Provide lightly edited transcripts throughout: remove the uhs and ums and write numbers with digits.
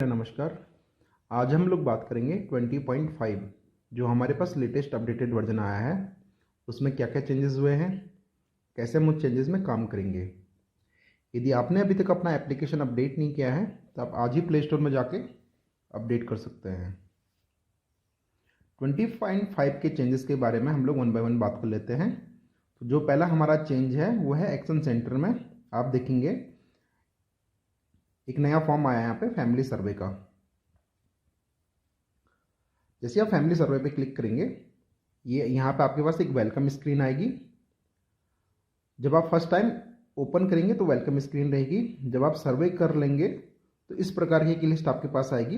नमस्कार। आज हम लोग बात करेंगे 20.5 जो हमारे पास लेटेस्ट अपडेटेड वर्जन आया है, उसमें क्या क्या चेंजेस हुए हैं, कैसे हम उन चेंजेस में काम करेंगे। यदि आपने अभी तक अपना एप्लीकेशन अपडेट नहीं किया है तो आप आज ही प्ले स्टोर में जाके अपडेट कर सकते हैं। 20.5 के चेंजेस के बारे में हम लोग वन बाय वन बात कर लेते हैं। तो जो पहला हमारा चेंज है वो है एक्शन सेंटर में आप देखेंगे एक नया फॉर्म आया है यहाँ पे फैमिली सर्वे का। जैसे आप फैमिली सर्वे पे क्लिक करेंगे, ये यहाँ पे आपके पास एक वेलकम स्क्रीन आएगी। जब आप फर्स्ट टाइम ओपन करेंगे तो वेलकम स्क्रीन रहेगी। जब आप सर्वे कर लेंगे तो इस प्रकार की एक लिस्ट आपके पास आएगी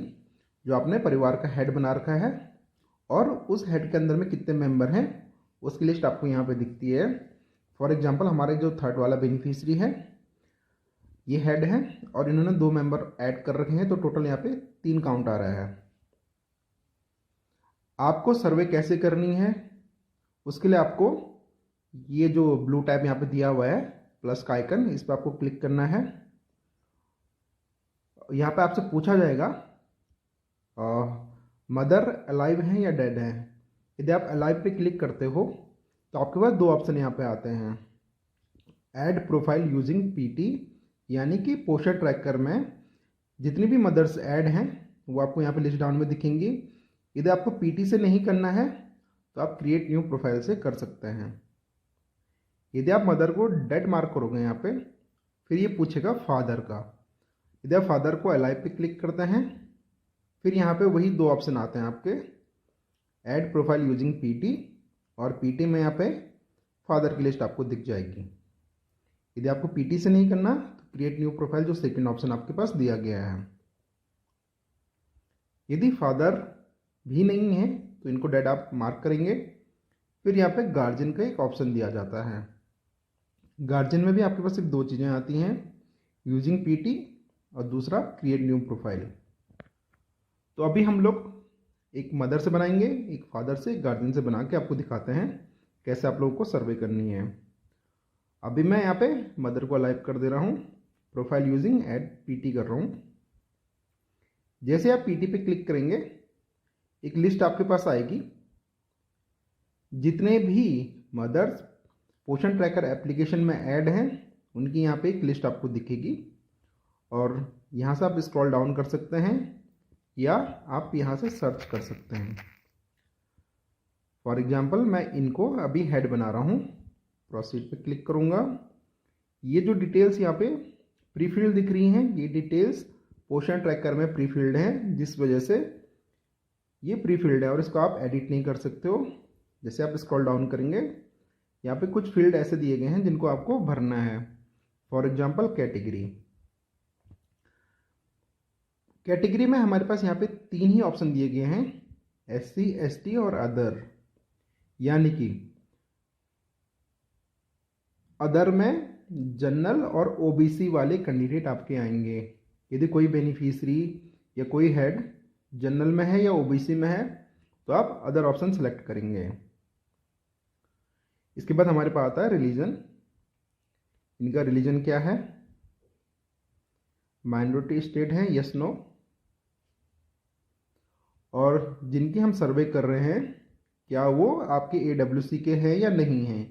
जो आपने परिवार का हेड बना रखा है, और उस हेड के अंदर में कितने मेंबर हैं उसकी लिस्ट आपको यहाँ पे दिखती है। फॉर एग्जाम्पल हमारे जो थर्ड वाला बेनिफिशियरी है ये हेड है और इन्होंने 2 मेंबर ऐड कर रखे हैं, तो टोटल यहाँ पे 3 काउंट आ रहा है। आपको सर्वे कैसे करनी है उसके लिए आपको ये जो ब्लू टैब यहाँ पे दिया हुआ है प्लस का आइकन, इस पर आपको क्लिक करना है। यहाँ पे आपसे पूछा जाएगा मदर अलाइव है या डेड है। यदि आप अलाइव पे क्लिक करते हो तो आपके पास 2 ऑप्शन यहाँ पे आते हैं। ऐड प्रोफाइल यूजिंग पीटी, यानी कि पोस्टर ट्रैकर में जितनी भी मदर्स ऐड हैं वो आपको यहाँ पे लिस्ट डाउन में दिखेंगी। यदि आपको पीटी से नहीं करना है तो आप क्रिएट न्यू प्रोफाइल से कर सकते हैं। यदि आप मदर को डेड मार्क करोगे यहाँ पे, फिर ये पूछेगा फादर का। यदि आप फादर को अलाइव पे क्लिक करते हैं, फिर यहाँ पे वही 2 ऑप्शन आते हैं आपके, ऐड प्रोफाइल यूजिंग पीटी, और पीटी में यहाँ पे फादर की लिस्ट आपको दिख जाएगी। यदि आपको पीटी से नहीं करना तो क्रिएट न्यू प्रोफाइल जो सेकंड ऑप्शन आपके पास दिया गया है। यदि फादर भी नहीं है तो इनको डेड आप मार्क करेंगे। फिर यहाँ पे गार्जियन का एक ऑप्शन दिया जाता है। गार्जियन में भी आपके पास सिर्फ 2 चीज़ें आती हैं, यूजिंग पीटी और दूसरा क्रिएट न्यू प्रोफाइल। तो अभी हम लोग एक मदर से बनाएंगे, एक फादर से, एक गार्जियन से बना के आपको दिखाते हैं कैसे आप लोगों को सर्वे करनी है। अभी मैं यहाँ पे मदर को अलाइव कर दे रहा हूँ, प्रोफाइल यूजिंग ऐड पीटी कर रहा हूँ। जैसे आप पीटी पे क्लिक करेंगे एक लिस्ट आपके पास आएगी, जितने भी मदर्स पोषण ट्रैकर एप्लीकेशन में ऐड हैं उनकी यहाँ पे एक लिस्ट आपको दिखेगी, और यहाँ से आप स्क्रॉल डाउन कर सकते हैं या आप यहाँ से सर्च कर सकते हैं। फॉर एग्जांपल मैं इनको अभी हेड बना रहा हूँ, प्रोसीड पे क्लिक करूँगा। ये जो डिटेल्स यहाँ पे प्रीफिल्ड दिख रही हैं, ये डिटेल्स पोषण ट्रैकर में प्रीफिल्ड हैं, जिस वजह से ये प्रीफिल्ड है और इसको आप एडिट नहीं कर सकते हो। जैसे आप स्क्रॉल डाउन करेंगे यहाँ पे कुछ फील्ड ऐसे दिए गए हैं जिनको आपको भरना है। फॉर एग्जांपल कैटेगरी, कैटेगरी में हमारे पास यहाँ पे 3 ही ऑप्शन दिए गए हैं, SC, ST और अदर। यानी कि अदर में जनरल और OBC वाले कैंडिडेट आपके आएंगे। यदि कोई बेनिफिशियरी या कोई हेड जनरल में है या OBC में है तो आप अदर ऑप्शन सेलेक्ट करेंगे। इसके बाद हमारे पास आता है रिलीजन। इनका रिलीजन क्या है, माइनॉरिटी स्टेट है, यस नो, और जिनकी हम सर्वे कर रहे हैं क्या वो आपके AWC के हैं या नहीं हैं।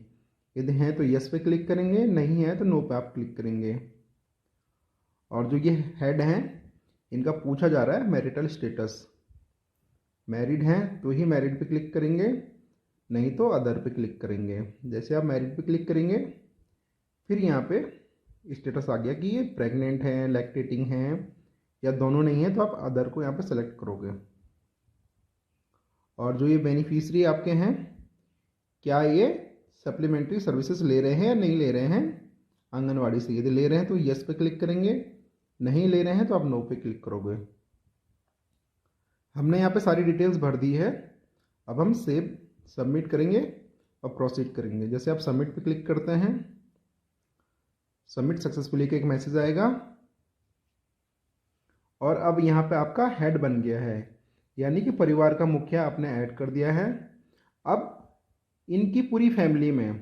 यदि हैं तो यस पे क्लिक करेंगे, नहीं है तो नो पे आप क्लिक करेंगे। और जो ये हेड हैं इनका पूछा जा रहा है मैरिटल स्टेटस, मैरिड हैं तो ही मैरिड पे क्लिक करेंगे, नहीं तो अदर पे क्लिक करेंगे। जैसे आप मैरिड पे क्लिक करेंगे फिर यहाँ पे स्टेटस आ गया कि ये प्रेग्नेंट हैं, लैक्टेटिंग हैं या दोनों नहीं है, तो आप अदर को यहाँ पे सेलेक्ट करोगे। और जो ये बेनिफिशियरी आपके हैं क्या ये सप्लीमेंट्री सर्विसेज ले रहे हैं या नहीं ले रहे हैं आंगनवाड़ी से। यदि ले रहे हैं तो यस पे क्लिक करेंगे, नहीं ले रहे हैं तो आप नो पे क्लिक करोगे। हमने यहाँ पे सारी डिटेल्स भर दी है। अब हम सेव सबमिट करेंगे और प्रोसीड करेंगे। जैसे आप सबमिट पे क्लिक करते हैं, सबमिट सक्सेसफुली का एक मैसेज आएगा, और अब यहाँ पे आपका हेड बन गया है, यानी कि परिवार का मुखिया आपने ऐड कर दिया है। अब इनकी पूरी फैमिली में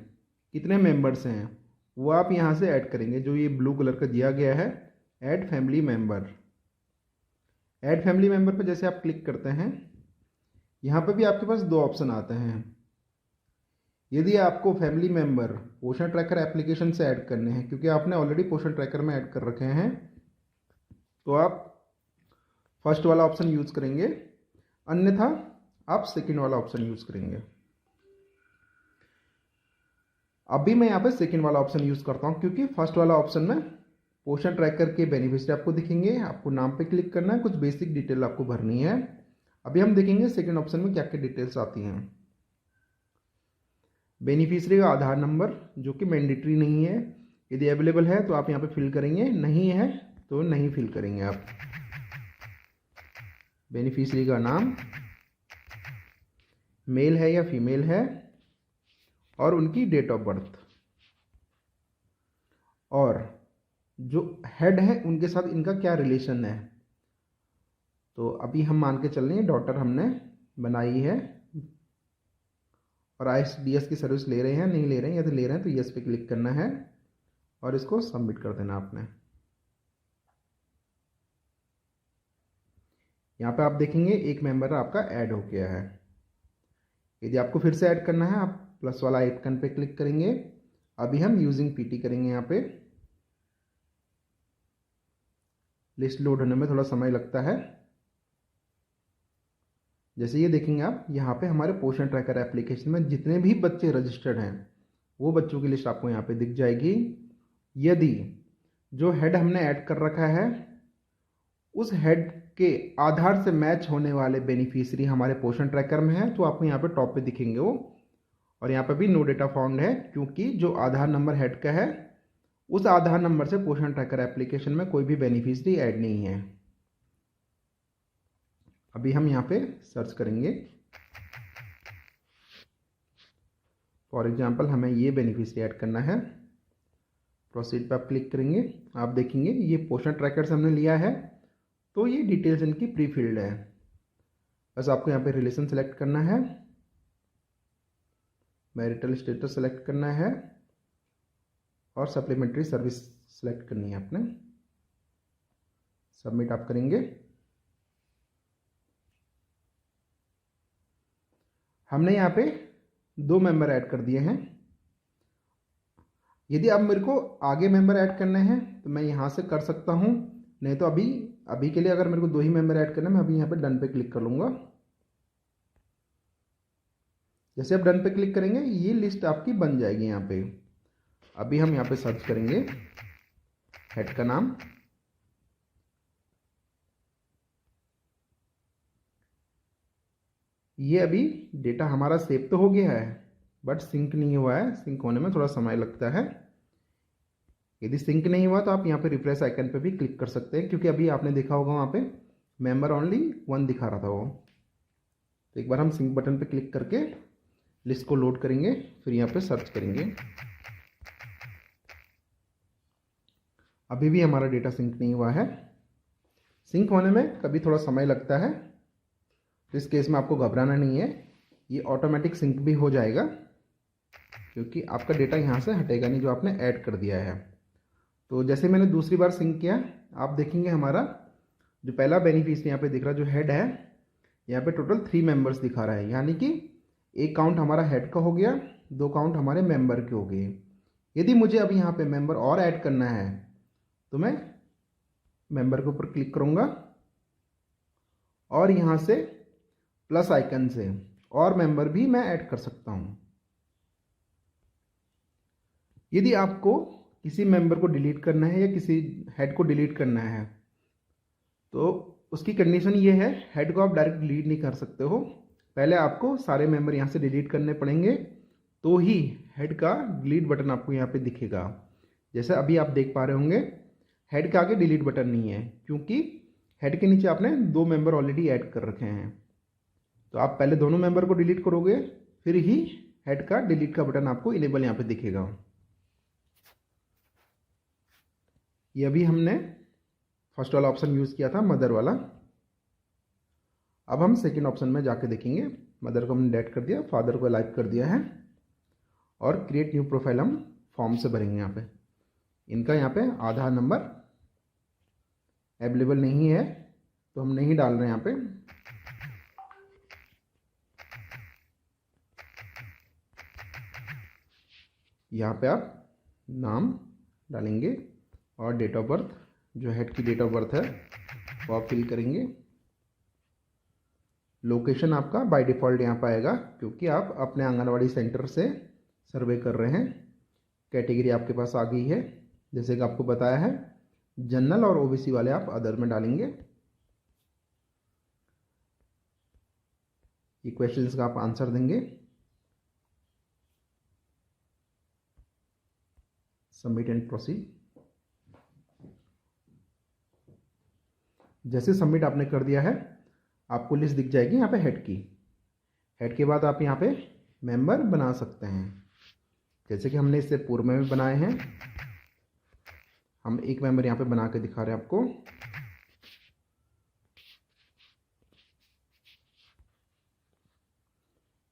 कितने मेंबर्स हैं वो आप यहाँ से ऐड करेंगे, जो ये ब्लू कलर का दिया गया है, add family member. Add family member पर जैसे आप क्लिक करते हैं, यहाँ पर भी आपके पास दो ऑप्शन आते हैं। यदि आपको फैमिली मेम्बर पोषण ट्रैकर एप्लीकेशन से ऐड करने हैं, क्योंकि आपने ऑलरेडी पोषण ट्रैकर में ऐड कर रखे हैं, तो आप फर्स्ट वाला ऑप्शन यूज़ करेंगे, अन्यथा आप सेकंड वाला ऑप्शन यूज़ करेंगे। अभी मैं यहाँ पे सेकंड वाला ऑप्शन यूज़ करता हूँ, क्योंकि फर्स्ट वाला ऑप्शन में पोषण ट्रैकर के बेनिफिट्स आपको दिखेंगे, आपको नाम पे क्लिक करना है, कुछ बेसिक डिटेल आपको भरनी है। अभी हम देखेंगे सेकंड ऑप्शन में क्या क्या डिटेल्स आती हैं। बेनिफिशियरी का आधार नंबर, जो कि मैंडेटरी नहीं है, यदि अवेलेबल है तो आप यहाँ पे फिल करेंगे, नहीं है तो नहीं फिल करेंगे आप। बेनिफिशियरी का नाम, मेल है या फीमेल है, और उनकी डेट ऑफ बर्थ, और जो हेड है उनके साथ इनका क्या रिलेशन है। तो अभी हम मान के चल रहे हैं डॉटर हमने बनाई है और ISDS की सर्विस ले रहे हैं, नहीं ले रहे हैं, यदि ले रहे हैं तो यस पे क्लिक करना है और इसको सबमिट कर देना आपने। यहाँ पे आप देखेंगे एक मेंबर आपका ऐड हो गया है। यदि आपको फिर से ऐड करना है, आप प्लस वाला आइकन पे क्लिक करेंगे। अभी हम यूजिंग PT करेंगे। यहाँ पे लिस्ट लोड होने में थोड़ा समय लगता है। जैसे ये देखेंगे आप, यहाँ पे हमारे पोषण ट्रैकर एप्लीकेशन में जितने भी बच्चे रजिस्टर्ड हैं वो बच्चों की लिस्ट आपको यहाँ पे दिख जाएगी। यदि जो हेड हमने ऐड कर रखा है उस हेड के आधार से मैच होने वाले बेनिफिशियरी हमारे पोषण ट्रैकर में है, तो आपको यहाँ पे टॉप पे दिखेंगे वो। और यहाँ पे भी नो डेटा फाउंड है, क्योंकि जो आधार नंबर हेड का है उस आधार नंबर से पोषण ट्रैकर एप्लीकेशन में कोई भी बेनिफिशियरी ऐड नहीं है। अभी हम यहाँ पे सर्च करेंगे। फॉर एग्जांपल हमें ये बेनिफिशियरी ऐड करना है। प्रोसीड पे आप क्लिक करेंगे। आप देखेंगे ये पोषण ट्रैकर से हमने लिया है, तो ये डिटेल्स इनकी प्री फिल्ड है। बस आपको यहाँ पे रिलेशन सेलेक्ट करना है, मैरिटल स्टेटस सेलेक्ट करना है और सप्लीमेंट्री सर्विस सेलेक्ट करनी है आपने। सबमिट आप करेंगे। हमने यहाँ पे 2 मेंबर ऐड कर दिए हैं। यदि अब मेरे को आगे मेंबर ऐड करने हैं तो मैं यहाँ से कर सकता हूँ, नहीं तो अभी के लिए अगर मेरे को 2 ही मेंबर ऐड करना है, मैं अभी यहाँ पे डन पे क्लिक कर लूँगा। जैसे आप डन पे क्लिक करेंगे ये लिस्ट आपकी बन जाएगी यहाँ पे। अभी हम यहाँ पे सर्च करेंगे हेड का नाम, ये अभी डेटा हमारा सेव तो हो गया है बट सिंक नहीं हुआ है। सिंक होने में थोड़ा समय लगता है। यदि सिंक नहीं हुआ तो आप यहाँ पे रिफ्रेश आइकन पे भी क्लिक कर सकते हैं, क्योंकि अभी आपने देखा होगा वहाँ पे मेंबर ओनली 1 दिखा रहा था वो। तो एक बार हम सिंक बटन पे क्लिक करके लिस्ट को लोड करेंगे, फिर यहाँ पे सर्च करेंगे। अभी भी हमारा डेटा सिंक नहीं हुआ है। सिंक होने में कभी थोड़ा समय लगता है, तो इस केस में आपको घबराना नहीं है, ये ऑटोमेटिक सिंक भी हो जाएगा, क्योंकि आपका डेटा यहाँ से हटेगा नहीं जो आपने ऐड कर दिया है। तो जैसे मैंने दूसरी बार सिंक किया, आप देखेंगे हमारा जो पहला बेनिफिशियरी यहाँ पे दिख रहा है, जो हेड है, यहाँ पे टोटल 3 मेंबर्स दिखा रहा है, यानी कि एक काउंट हमारा हेड का हो गया, 2 काउंट हमारे मेंबर के हो गए। यदि मुझे अब यहाँ पे मेंबर और ऐड करना है तो मैं मेंबर के ऊपर क्लिक करूँगा और यहाँ से प्लस आइकन से और मेंबर भी मैं ऐड कर सकता हूँ। यदि आपको किसी मेंबर को डिलीट करना है या किसी हेड को डिलीट करना है तो उसकी कंडीशन ये है, हेड को आप डायरेक्ट डिलीट नहीं कर सकते हो, पहले आपको सारे मेंबर यहाँ से डिलीट करने पड़ेंगे, तो ही हेड का डिलीट बटन आपको यहाँ पे दिखेगा। जैसे अभी आप देख पा रहे होंगे हेड के आगे डिलीट बटन नहीं है, क्योंकि हेड के नीचे आपने 2 मेंबर ऑलरेडी ऐड कर रखे हैं। तो आप पहले दोनों मेंबर को डिलीट करोगे, फिर ही हेड का डिलीट का बटन आपको इनेबल यहाँ पे दिखेगा। ये अभी हमने फर्स्ट वाला ऑप्शन यूज़ किया था, मदर वाला। अब हम सेकंड ऑप्शन में जाके देखेंगे। मदर को हमने डेट कर दिया, फादर को लाइव कर दिया है, और क्रिएट न्यू प्रोफाइल हम फॉर्म से भरेंगे। यहाँ पे इनका यहाँ पे आधार नंबर अवेलेबल नहीं है, तो हम नहीं डाल रहे हैं यहाँ पे। यहाँ पे आप नाम डालेंगे और डेट ऑफ बर्थ, जो हेड की डेट ऑफ बर्थ है वो आप फिल करेंगे। लोकेशन आपका बाय डिफ़ॉल्ट यहाँ पर आएगा क्योंकि आप अपने आंगनवाड़ी सेंटर से सर्वे कर रहे हैं। कैटेगरी आपके पास आ गई है, जैसे कि आपको बताया है। जनरल और ओबीसी वाले आप अदर में डालेंगे। ये क्वेश्चंस का आप आंसर देंगे। Submit and proceed. जैसे सबमिट आपने कर दिया है, आपको लिस्ट दिख जाएगी यहाँ पे हेड की। हेड के बाद आप यहाँ पे मेंबर बना सकते हैं, जैसे कि हमने इससे पूर्व में भी बनाए हैं। हम एक मेंबर यहाँ पे बना के दिखा रहे हैं आपको।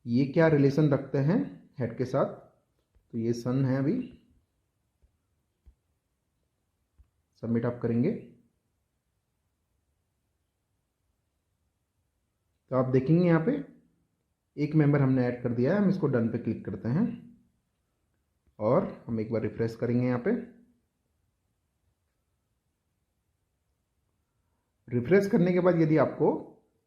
ये क्या रिलेशन रखते हैं हेड के साथ, तो ये सन है। अभी सबमिट आप करेंगे तो आप देखेंगे यहाँ पे एक मेंबर हमने ऐड कर दिया है। हम इसको डन पे क्लिक करते हैं और हम एक बार रिफ्रेश करेंगे। यहाँ पे रिफ्रेश करने के बाद यदि आपको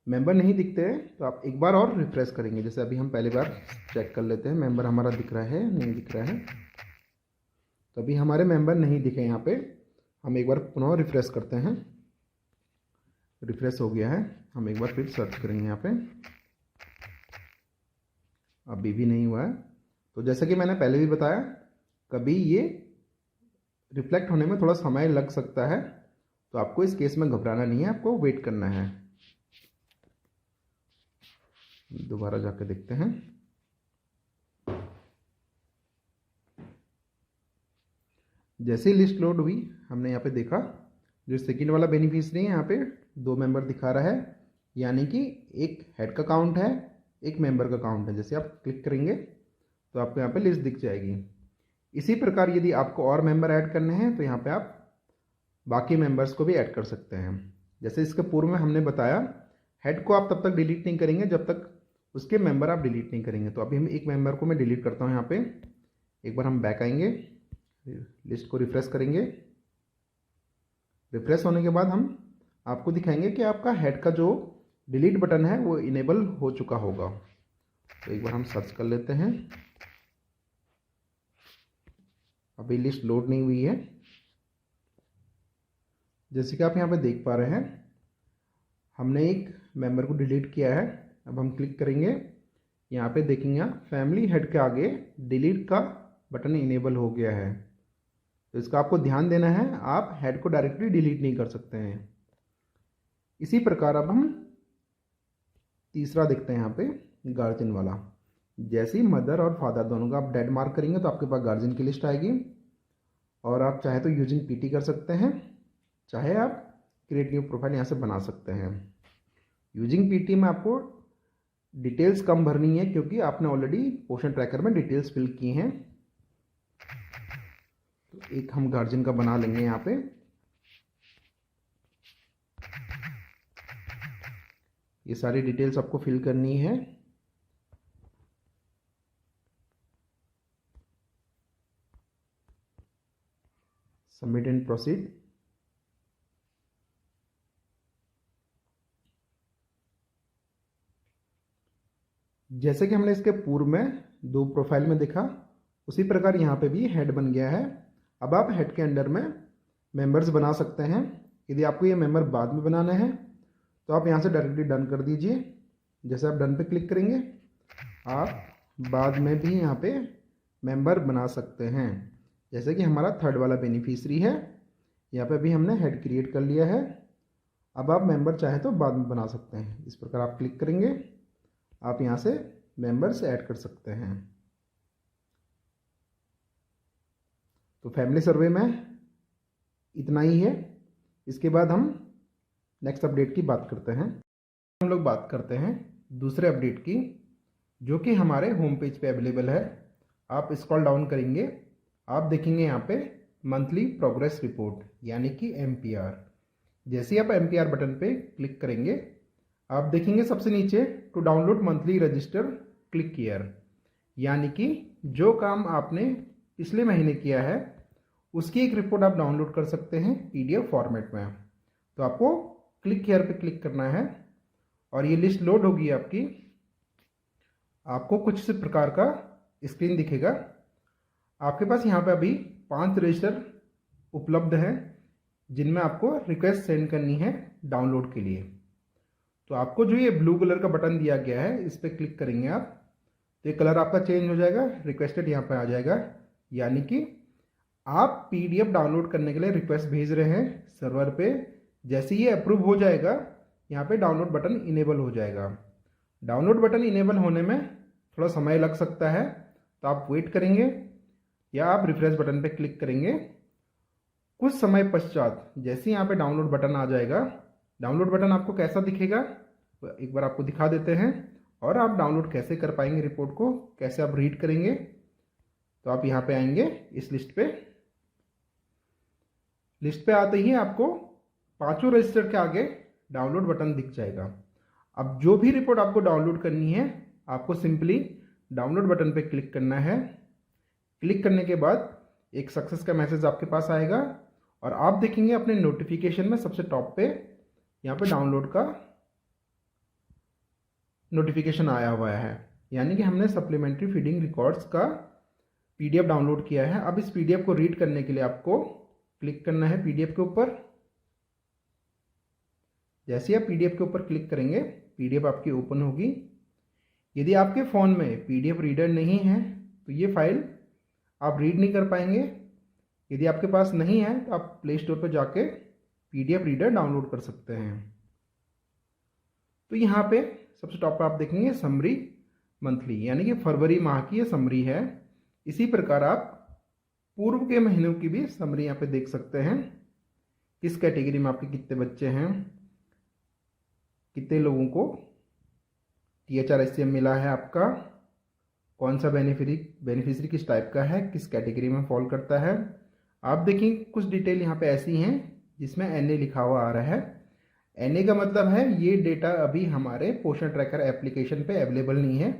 मेंबर नहीं दिखते हैं तो आप एक बार और रिफ्रेश करेंगे। जैसे अभी हम पहली बार चेक कर लेते हैं मेंबर हमारा दिख रहा है नहीं दिख रहा है। तो अभी हमारे मेंबर नहीं दिखे यहाँ पे। हम एक बार पुनः रिफ्रेश करते हैं। रिफ्रेश हो गया है। हम एक बार फिर सर्च करेंगे यहाँ पे। अभी भी नहीं हुआ है। तो जैसे कि मैंने पहले भी बताया, कभी ये रिफ्लेक्ट होने में थोड़ा समय लग सकता है, तो आपको इस केस में घबराना नहीं है, आपको वेट करना है। दोबारा जाकर देखते हैं। जैसे ही लिस्ट लोड हुई, हमने यहाँ पे देखा जो सेकंड वाला बेनिफिशियरी है यहाँ पे 2 मेंबर दिखा रहा है, यानी कि एक हेड का काउंट है, एक मेंबर का काउंट है। जैसे आप क्लिक करेंगे तो आपको यहाँ पे लिस्ट दिख जाएगी। इसी प्रकार यदि आपको और मेंबर ऐड करने हैं तो यहाँ पे आप बाकी मेंबर्स को भी ऐड कर सकते हैं। जैसे इसके पूर्व में हमने बताया, हेड को आप तब तक डिलीट नहीं करेंगे जब तक उसके मेंबर आप डिलीट नहीं करेंगे। तो अभी हम एक मेंबर को मैं डिलीट करता हूँ यहाँ पे। एक बार हम बैक आएंगे, लिस्ट को रिफ्रेश करेंगे। रिफ्रेश होने के बाद हम आपको दिखाएंगे कि आपका हेड का जो डिलीट बटन है वो इनेबल हो चुका होगा। तो एक बार हम सर्च कर लेते हैं। अभी लिस्ट लोड नहीं हुई है। जैसे कि आप यहाँ पे देख पा रहे हैं, हमने एक मेंबर को डिलीट किया है। अब हम क्लिक करेंगे, यहाँ पे देखेंगे फैमिली हेड के आगे डिलीट का बटन इनेबल हो गया है। तो इसका आपको ध्यान देना है, आप हेड को डायरेक्टली डिलीट नहीं कर सकते हैं। इसी प्रकार अब हम तीसरा देखते हैं यहाँ पे गार्जियन वाला। जैसे ही मदर और फादर दोनों का आप डेड मार्क करेंगे तो आपके पास गार्जियन की लिस्ट आएगी। और आप चाहे तो यूजिंग पीटी कर सकते हैं, चाहे आप क्रिएट न्यू प्रोफाइल यहाँ से बना सकते हैं। यूजिंग पीटी में आपको डिटेल्स कम भरनी है क्योंकि आपने ऑलरेडी पोषण ट्रैकर में डिटेल्स फिल की हैं। तो एक हम गार्जियन का बना लेंगे यहाँ पे। ये सारी डिटेल्स आपको फिल करनी है। Submit and proceed. जैसे कि हमने इसके पूर्व में 2 प्रोफाइल में देखा, उसी प्रकार यहाँ पे भी हेड बन गया है। अब आप हेड के अंडर में मेंबर्स बना सकते हैं। यदि आपको ये मेंबर बाद में बनाना है तो आप यहाँ से डायरेक्टली डन कर दीजिए। जैसे आप डन पे क्लिक करेंगे, आप बाद में भी यहाँ पे मेंबर बना सकते हैं। जैसे कि हमारा थर्ड वाला बेनिफिशियरी है, यहाँ पे भी हमने हेड क्रिएट कर लिया है। अब आप मेंबर चाहे तो बाद में बना सकते हैं। इस प्रकार आप क्लिक करेंगे, आप यहाँ से मेंबर्स ऐड कर सकते हैं। तो फैमिली सर्वे में इतना ही है। इसके बाद हम नेक्स्ट अपडेट की बात करते हैं। हम लोग बात करते हैं दूसरे अपडेट की, जो कि हमारे होम पेज पे अवेलेबल है। आप स्क्रॉल डाउन करेंगे, आप देखेंगे यहाँ पे मंथली प्रोग्रेस रिपोर्ट यानी कि MPR। जैसे ही आप MPR बटन पे क्लिक करेंगे आप देखेंगे सबसे नीचे to download monthly register click here, यानी कि जो काम आपने पिछले महीने किया है उसकी एक रिपोर्ट आप डाउनलोड कर सकते हैं PDF फॉर्मेट में। तो आपको क्लिक हियर पे क्लिक करना है और ये लिस्ट लोड होगी आपकी। आपको कुछ इस प्रकार का स्क्रीन दिखेगा। आपके पास यहाँ पे अभी 5 रजिस्टर उपलब्ध हैं जिनमें आपको रिक्वेस्ट सेंड करनी है डाउनलोड के लिए। तो आपको जो ये ब्लू कलर का बटन दिया गया है इस पर क्लिक करेंगे आप, तो ये कलर आपका चेंज हो जाएगा, रिक्वेस्टेड यहाँ पे आ जाएगा, यानी कि आप PDF डाउनलोड करने के लिए रिक्वेस्ट भेज रहे हैं सर्वर पे। जैसे ये अप्रूव हो जाएगा यहाँ पे डाउनलोड बटन इनेबल हो जाएगा। डाउनलोड बटन इनेबल होने में थोड़ा समय लग सकता है, तो आप वेट करेंगे या आप रिफ्रेश बटन पे क्लिक करेंगे। कुछ समय पश्चात जैसे यहाँ पे डाउनलोड बटन आ जाएगा, डाउनलोड बटन आपको कैसा दिखेगा तो एक बार आपको दिखा देते हैं और आप डाउनलोड कैसे कर पाएंगे रिपोर्ट को, कैसे आप रीड करेंगे। तो आप यहाँ पे आएंगे इस लिस्ट पे। लिस्ट पे आते ही आपको 5 रजिस्टर के आगे डाउनलोड बटन दिख जाएगा। अब जो भी रिपोर्ट आपको डाउनलोड करनी है आपको सिंपली डाउनलोड बटन पे क्लिक करना है। क्लिक करने के बाद एक सक्सेस का मैसेज आपके पास आएगा और आप देखेंगे अपने नोटिफिकेशन में सबसे टॉप पे यहाँ पे डाउनलोड का नोटिफिकेशन आया हुआ है, यानी कि हमने सप्लीमेंट्री फीडिंग रिकॉर्ड्स का PDF डाउनलोड किया है। अब इस PDF को रीड करने के लिए आपको क्लिक करना है PDF के ऊपर। जैसे आप PDF के ऊपर क्लिक करेंगे PDF आपकी ओपन होगी। यदि आपके फ़ोन में PDF रीडर नहीं है तो ये फाइल आप रीड नहीं कर पाएंगे। यदि आपके पास नहीं है तो आप प्ले स्टोर पर जाके PDF रीडर डाउनलोड कर सकते हैं। तो यहाँ पे सबसे टॉप पर आप देखेंगे समरी मंथली, यानी कि फरवरी माह की ये समरी है। इसी प्रकार आप पूर्व के महीनों की भी समरी यहाँ पे देख सकते हैं। किस कैटेगरी में आपके कितने बच्चे हैं, कितने लोगों को THR SCM मिला है, आपका कौन सा बेनिफिशियरी किस टाइप का है, किस कैटेगरी में फॉल करता है। आप देखेंगे कुछ डिटेल यहाँ पे ऐसी हैं जिसमें NA लिखा हुआ आ रहा है। NA का मतलब है ये डेटा अभी हमारे पोषण ट्रैकर एप्लीकेशन पे अवेलेबल नहीं है,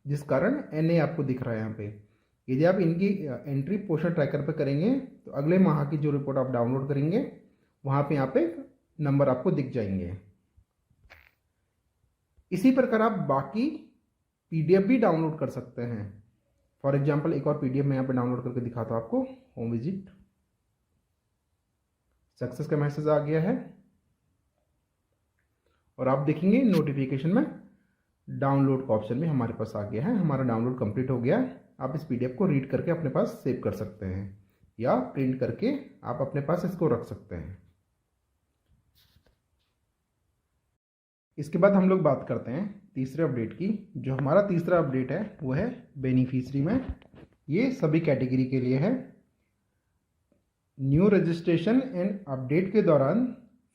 जिस कारण NA आपको दिख रहा है यहाँ पे। यदि आप इनकी एंट्री पोषण ट्रैकर पे करेंगे तो अगले माह की जो रिपोर्ट आप डाउनलोड करेंगे वहाँ पे यहाँ पे नंबर आपको दिख जाएंगे। इसी प्रकार आप बाकी PDF भी डाउनलोड कर सकते हैं। फॉर एग्जाम्पल एक और PDF मैं यहाँ पे डाउनलोड करके दिखाता हूँ आपको। होम विजिट, सक्सेस का मैसेज आ गया है और आप देखेंगे नोटिफिकेशन में डाउनलोड का ऑप्शन भी हमारे पास आ गया है। हमारा डाउनलोड कंप्लीट हो गया। आप इस PDF को रीड करके अपने पास सेव कर सकते हैं या प्रिंट करके आप अपने पास इसको रख सकते हैं। इसके बाद हम लोग बात करते हैं तीसरे अपडेट की। जो हमारा तीसरा अपडेट है वो है बेनिफिशियरी में। ये सभी कैटेगरी के लिए है। न्यू रजिस्ट्रेशन एंड अपडेट के दौरान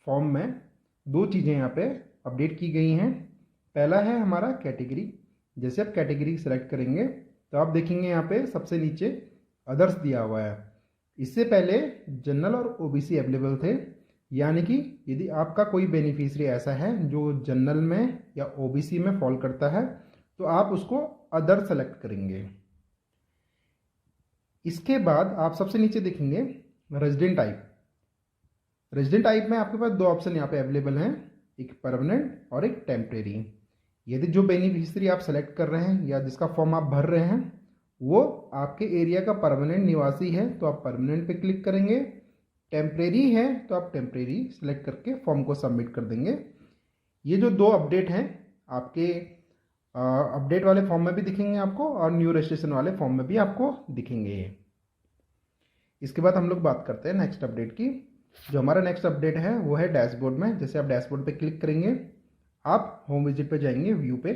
फॉर्म में 2 चीज़ें यहाँ पे अपडेट की गई हैं। पहला है हमारा कैटेगरी। जैसे आप कैटेगरी सेलेक्ट करेंगे तो आप देखेंगे यहाँ पे सबसे नीचे अदर्स दिया हुआ है। इससे पहले जनरल और OBC अवेलेबल थे, यानी कि यदि आपका कोई बेनिफिशियरी ऐसा है जो जनरल में या OBC में फॉल करता है तो आप उसको अदर सेलेक्ट करेंगे। इसके बाद आप सबसे नीचे देखेंगे रेजिडेंट टाइप। रेजिडेंट टाइप में आपके पास 2 ऑप्शन यहाँ पे अवेलेबल हैं, एक परमानेंट और एक टेम्परेरी। यदि जो बेनिफिशियरी आप सेलेक्ट कर रहे हैं या जिसका फॉर्म आप भर रहे हैं वो आपके एरिया का परमानेंट निवासी है तो आप परमानेंट पे क्लिक करेंगे। टेम्परेरी है तो आप टेम्परेरी सेलेक्ट करके फॉर्म को सबमिट कर देंगे। ये जो 2 अपडेट हैं आपके अपडेट वाले फॉर्म में भी दिखेंगे आपको और न्यू रजिस्ट्रेशन वाले फॉर्म में भी आपको दिखेंगे। इसके बाद हम लोग बात करते हैं नेक्स्ट अपडेट की। जो हमारा नेक्स्ट अपडेट है वो है डैशबोर्ड में। जैसे आप डैशबोर्ड पे क्लिक करेंगे आप होम विजिट पे जाएंगे, व्यू पे,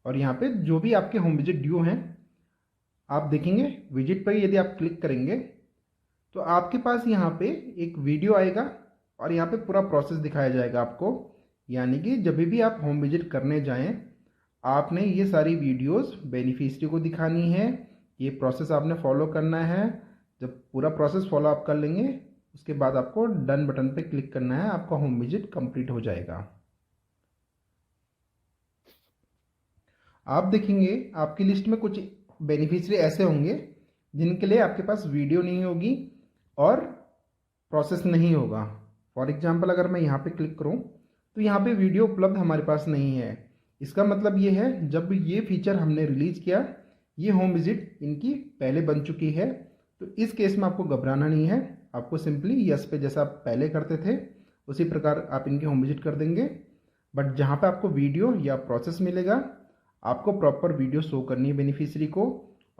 और यहाँ पे जो भी आपके होम विजिट ड्यू हैं आप देखेंगे। विजिट पर यदि आप क्लिक करेंगे तो आपके पास यहाँ पे एक वीडियो आएगा और यहाँ पे पूरा प्रोसेस दिखाया जाएगा आपको। यानी कि जब भी आप होम विजिट करने जाएं आपने ये सारी वीडियोस बेनिफिशियरी को दिखानी है, ये प्रोसेस आपने फॉलो करना है। जब पूरा प्रोसेस फॉलो आप कर लेंगे उसके बाद आपको डन बटन पे क्लिक करना है, आपका होम विजिट कंप्लीट हो जाएगा। आप देखेंगे आपकी लिस्ट में कुछ बेनिफिशियरी ऐसे होंगे जिनके लिए आपके पास वीडियो नहीं होगी और प्रोसेस नहीं होगा। फॉर एग्जांपल अगर मैं यहाँ पे क्लिक करूँ तो यहाँ पे वीडियो उपलब्ध हमारे पास नहीं है। इसका मतलब ये है जब ये फीचर हमने रिलीज़ किया, ये होम विजिट इनकी पहले बन चुकी है, तो इस केस में आपको घबराना नहीं है। आपको सिंपली यस पे जैसा आप पहले करते थे उसी प्रकार आप इनकी होम विजिट कर देंगे। बट जहाँ पे आपको वीडियो या प्रोसेस मिलेगा, आपको प्रॉपर वीडियो शो करनी है बेनिफिशियरी को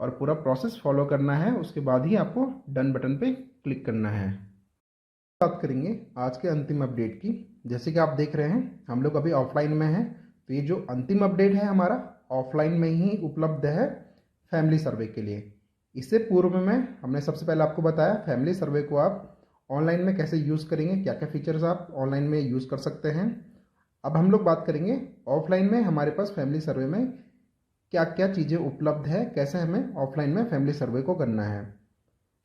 और पूरा प्रोसेस फॉलो करना है, उसके बाद ही आपको डन बटन पे क्लिक करना है। बात करेंगे आज के अंतिम अपडेट की। जैसे कि आप देख रहे हैं हम लोग अभी ऑफलाइन में हैं, तो ये जो अंतिम अपडेट है हमारा ऑफलाइन में ही उपलब्ध है फैमिली सर्वे के लिए। इससे पूर्व में हमने सबसे पहले आपको बताया फैमिली सर्वे को आप ऑनलाइन में कैसे यूज़ करेंगे, क्या क्या फीचर्स आप ऑनलाइन में यूज़ कर सकते हैं। अब हम लोग बात करेंगे ऑफलाइन में हमारे पास फैमिली सर्वे में क्या क्या चीज़ें उपलब्ध है, कैसे हमें ऑफलाइन में फैमिली सर्वे को करना है।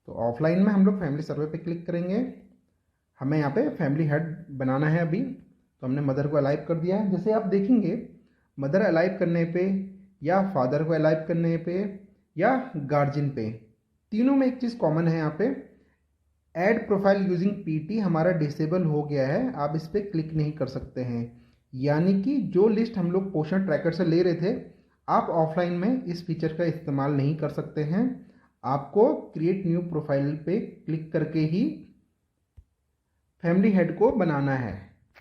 तो ऑफलाइन में हम लोग फैमिली सर्वे पे क्लिक करेंगे। हमें यहाँ पे फैमिली हेड बनाना है अभी, तो हमने मदर को अलाइव कर दिया है। जैसे आप देखेंगे मदर अलाइव करने पे या फादर को अलाइव करने पे या गार्जियन पे, तीनों में एक चीज़ कॉमन है। यहाँ पे ऐड प्रोफाइल यूजिंग पीटी हमारा डिसेबल हो गया है, आप इस पर क्लिक नहीं कर सकते हैं। यानी कि जो लिस्ट हम लोग पोषण ट्रैकर से ले रहे थे, आप ऑफलाइन में इस फीचर का इस्तेमाल नहीं कर सकते हैं। आपको क्रिएट न्यू प्रोफाइल पे क्लिक करके ही फैमिली हेड को बनाना है।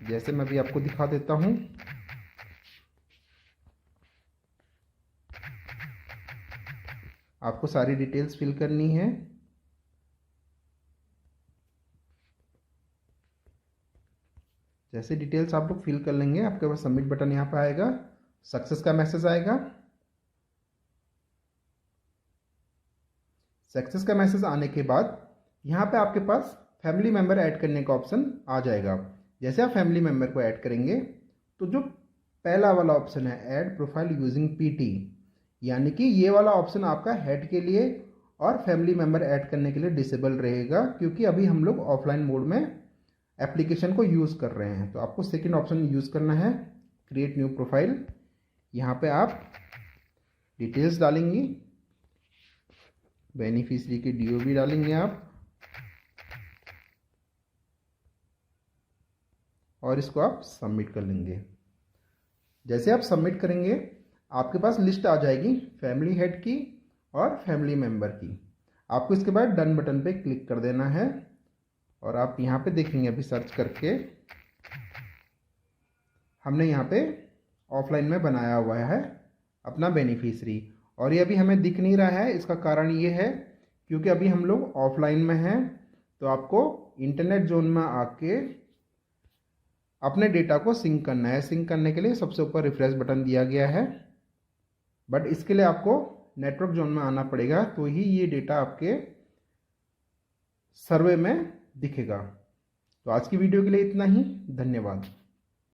जैसे मैं भी आपको दिखा देता हूँ। आपको सारी डिटेल्स फिल करनी है। जैसे डिटेल्स आप लोग फिल कर लेंगे, आपके पास सबमिट बटन यहाँ पर आएगा, सक्सेस का मैसेज आएगा। सक्सेस का मैसेज आने के बाद यहाँ पे आपके पास फैमिली मेम्बर ऐड करने का ऑप्शन आ जाएगा। जैसे आप फैमिली मेम्बर को ऐड करेंगे तो जो पहला वाला ऑप्शन है ऐड प्रोफाइल यूजिंग पीटी, यानी कि ये वाला ऑप्शन आपका हेड के लिए और फैमिली मेम्बर ऐड करने के लिए डिसेबल रहेगा, क्योंकि अभी हम लोग ऑफलाइन मोड में एप्लीकेशन को यूज़ कर रहे हैं। तो आपको सेकेंड ऑप्शन यूज़ करना है क्रिएट न्यू प्रोफाइल। यहाँ पे आप डिटेल्स डालेंगी, बेनिफिशियरी की DOB डालेंगे आप, और इसको आप सबमिट कर लेंगे। जैसे आप सबमिट करेंगे आपके पास लिस्ट आ जाएगी फैमिली हेड की और फैमिली मेम्बर की। आपको इसके बाद डन बटन पे क्लिक कर देना है और आप यहाँ पे देखेंगे अभी सर्च करके हमने यहाँ पे ऑफलाइन में बनाया हुआ है अपना बेनिफिशियरी, और ये अभी हमें दिख नहीं रहा है। इसका कारण ये है क्योंकि अभी हम लोग ऑफलाइन में हैं, तो आपको इंटरनेट जोन में आके अपने डेटा को सिंक करना है। सिंक करने के लिए सबसे ऊपर रिफ्रेश बटन दिया गया है, बट इसके लिए आपको नेटवर्क जोन में आना पड़ेगा, तो ही ये डेटा आपके सर्वे में दिखेगा। तो आज की वीडियो के लिए इतना ही, धन्यवाद।